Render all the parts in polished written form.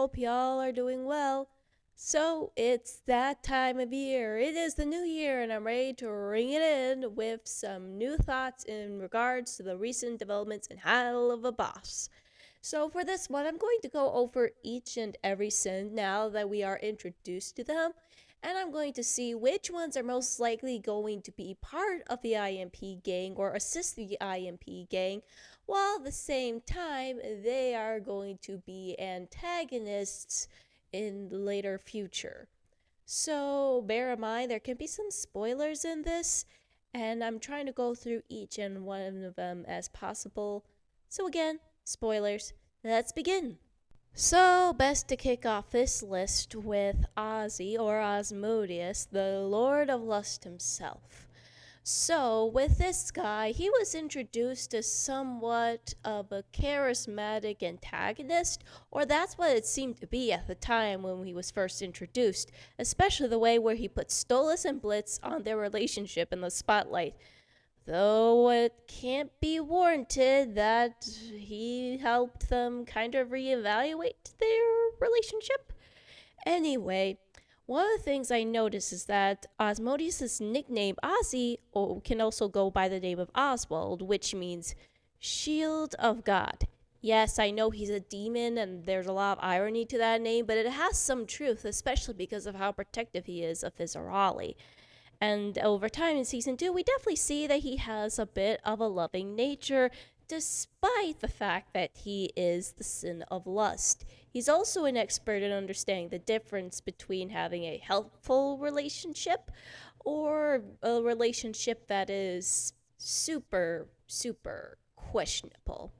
hope y'all are doing well. So, it's that time of year. It is the new year, and I'm ready to ring it in with some new thoughts in regards to the recent developments in Helluva Boss. So, for this one, I'm going to go over each and every sin now that we are introduced to them, and I'm going to see which ones are most likely going to be part of the IMP gang or assist the IMP gang, while at the same time, they are going to be antagonists in the later future. So, bear in mind, there can be some spoilers in this, and I'm trying to go through each and one of them as possible. So, again, spoilers. Let's begin. So, best to kick off this list with Ozzy or Osmodeus, the Lord of Lust himself. So, with this guy, he was introduced as somewhat of a charismatic antagonist, or that's what it seemed to be at the time when he was first introduced, especially the way where he put Stolas and Blitz on their relationship in the spotlight. Though it can't be warranted that he helped them kind of reevaluate their relationship. Anyway, one of the things I noticed is that Osmodeus' nickname, Ozzy, can also go by the name of Oswald, which means Shield of God. Yes, I know he's a demon and there's a lot of irony to that name, but it has some truth, especially because of how protective he is of his Orali. And over time in season 2, we definitely see that he has a bit of a loving nature, despite the fact that he is the sin of lust. He's also an expert in understanding the difference between having a helpful relationship or a relationship that is super, super questionable.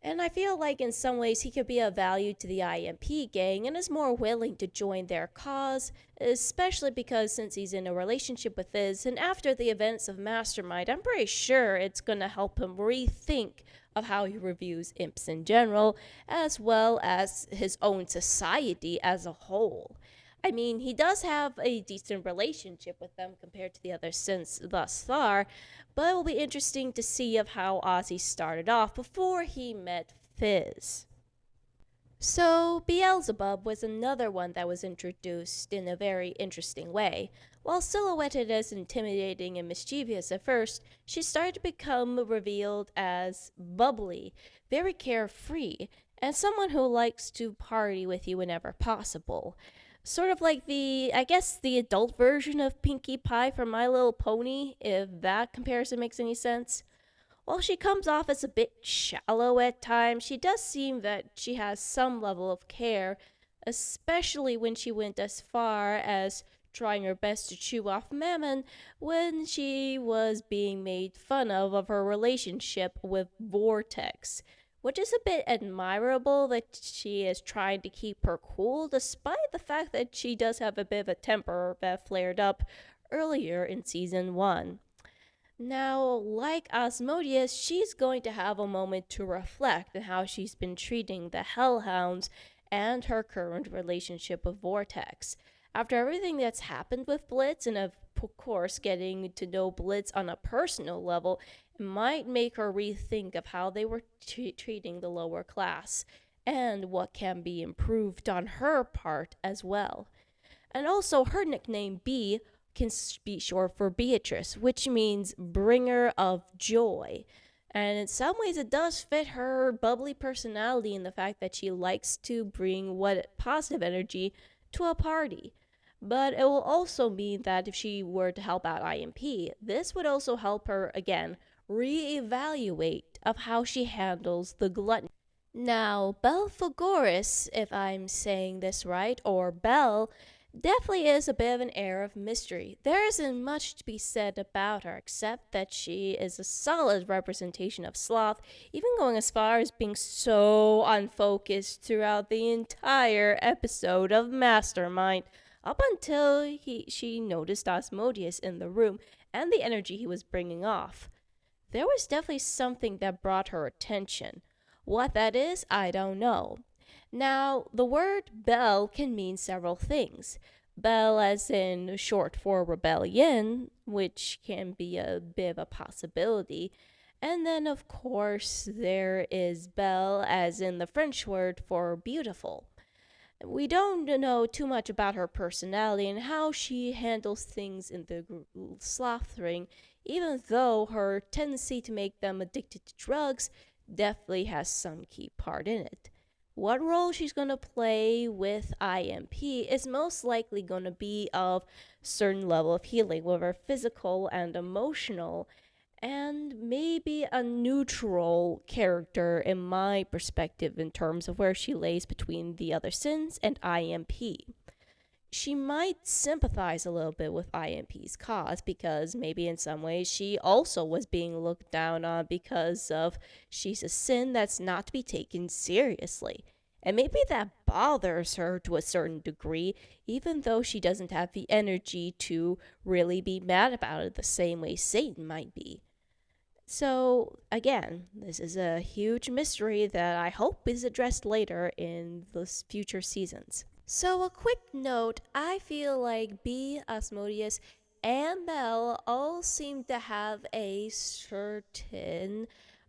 And I feel like in some ways he could be of value to the IMP gang and is more willing to join their cause, especially because since he's in a relationship with Fizz, and after the events of Mastermind, I'm pretty sure it's gonna help him rethink of how he reviews imps in general, as well as his own society as a whole. I mean, he does have a decent relationship with them compared to the other sins thus far, but it will be interesting to see of how Ozzy started off before he met Fizz. So, Beelzebub was another one that was introduced in a very interesting way. While silhouetted as intimidating and mischievous at first, she started to become revealed as bubbly, very carefree, and someone who likes to party with you whenever possible. Sort of like the adult version of Pinkie Pie from My Little Pony, if that comparison makes any sense. While she comes off as a bit shallow at times, she does seem that she has some level of care, especially when she went as far as trying her best to chew off Mammon when she was being made fun of her relationship with Vortex, which is a bit admirable that she is trying to keep her cool despite the fact that she does have a bit of a temper that flared up earlier in season 1. Now, like Osmodeus, she's going to have a moment to reflect on how she's been treating the Hellhounds and her current relationship with Vortex. After everything that's happened with Blitz, and of course getting to know Blitz on a personal level, it might make her rethink of how they were treating the lower class, and what can be improved on her part as well. And also, her nickname B can be short for Beatrice, which means bringer of joy. And in some ways, it does fit her bubbly personality in the fact that she likes to bring positive energy to a party. But it will also mean that if she were to help out IMP, this would also help her, again, reevaluate of how she handles the gluttony. Now, Belphagoras, if I'm saying this right, or Belle, definitely is a bit of an air of mystery. There isn't much to be said about her except that she is a solid representation of sloth, even going as far as being so unfocused throughout the entire episode of Mastermind, up until she noticed Osmodeus in the room and the energy he was bringing off. There was definitely something that brought her attention. What that is, I don't know. Now, the word Belle can mean several things. Belle as in short for rebellion, which can be a bit of a possibility. And then, of course, there is Belle as in the French word for beautiful. We don't know too much about her personality and how she handles things in the sloth ring, even though her tendency to make them addicted to drugs definitely has some key part in it. What role she's going to play with IMP is most likely going to be of certain level of healing, whether physical and emotional, and maybe a neutral character in my perspective in terms of where she lays between the other sins and IMP. She might sympathize a little bit with IMP's cause because maybe in some ways she also was being looked down on because of she's a sin that's not to be taken seriously. And maybe that bothers her to a certain degree, even though she doesn't have the energy to really be mad about it the same way Satan might be. So, again, this is a huge mystery that I hope is addressed later in the future seasons. So, a quick note, I feel like B, Asmodeus, and Mel all seem to have a certain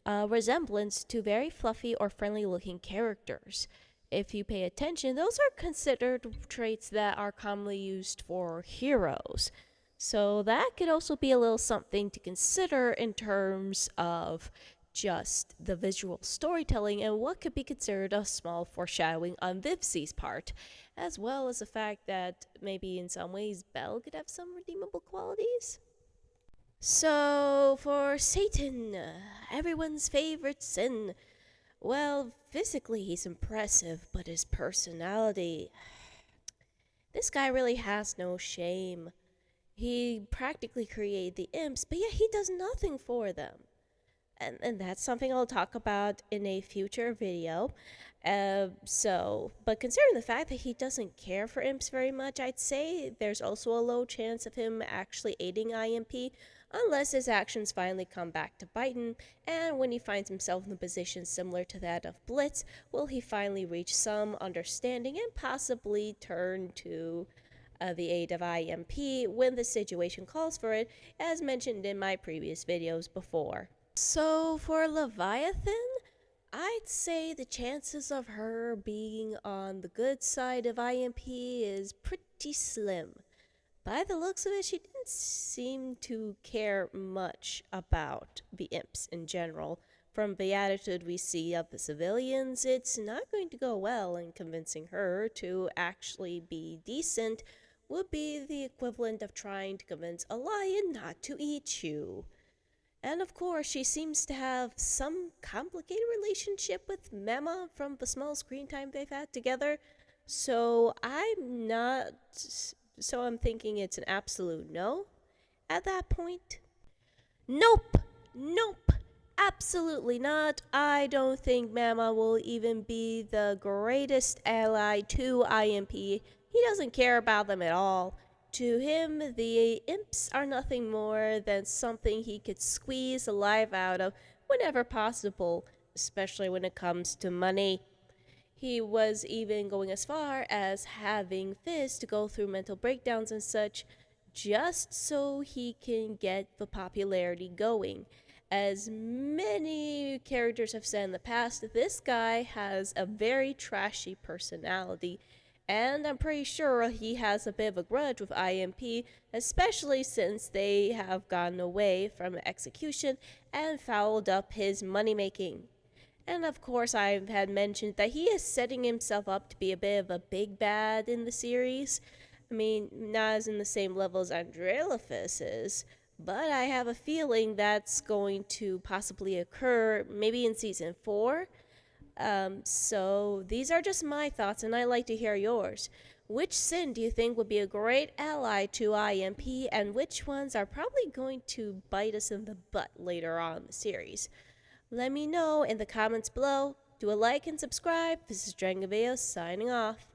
resemblance to very fluffy or friendly looking characters. If you pay attention, those are considered traits that are commonly used for heroes. So that could also be a little something to consider in terms of just the visual storytelling and what could be considered a small foreshadowing on Vivzie's part, as well as the fact that maybe in some ways Belle could have some redeemable qualities. So, for Satan, everyone's favorite sin, well, physically he's impressive, but his personality. This guy really has no shame. He practically created the imps, but yet he does nothing for them. And that's something I'll talk about in a future video. But considering the fact that he doesn't care for imps very much, I'd say there's also a low chance of him actually aiding IMP, unless his actions finally come back to bite him, and when he finds himself in a position similar to that of Blitz, will he finally reach some understanding and possibly turn to the aid of IMP when the situation calls for it, as mentioned in my previous videos before. So for Leviathan, I'd say the chances of her being on the good side of IMP is pretty slim. By the looks of it, she didn't seem to care much about the imps in general. From the attitude we see of the civilians, it's not going to go well, and convincing her to actually be decent would be the equivalent of trying to convince a lion not to eat you. And of course, she seems to have some complicated relationship with Mama from the small screen time they've had together. So I'm thinking it's an absolute no at that point. Nope! Nope! Absolutely not. I don't think Mama will even be the greatest ally to IMP. He doesn't care about them at all. To him, the imps are nothing more than something he could squeeze the life out of whenever possible, especially when it comes to money. He was even going as far as having Fizz to go through mental breakdowns and such, just so he can get the popularity going. As many characters have said in the past, this guy has a very trashy personality, and I'm pretty sure he has a bit of a grudge with IMP, especially since they have gotten away from execution and fouled up his money making. And of course, I had mentioned that he is setting himself up to be a bit of a big bad in the series. I mean, not as in the same level as Andrelephus is, but I have a feeling that's going to possibly occur maybe in season 4. So these are just my thoughts, and I'd like to hear yours. Which sin do you think would be a great ally to IMP, and which ones are probably going to bite us in the butt later on in the series? Let me know in the comments below. Do a like and subscribe. This is Dragon signing off.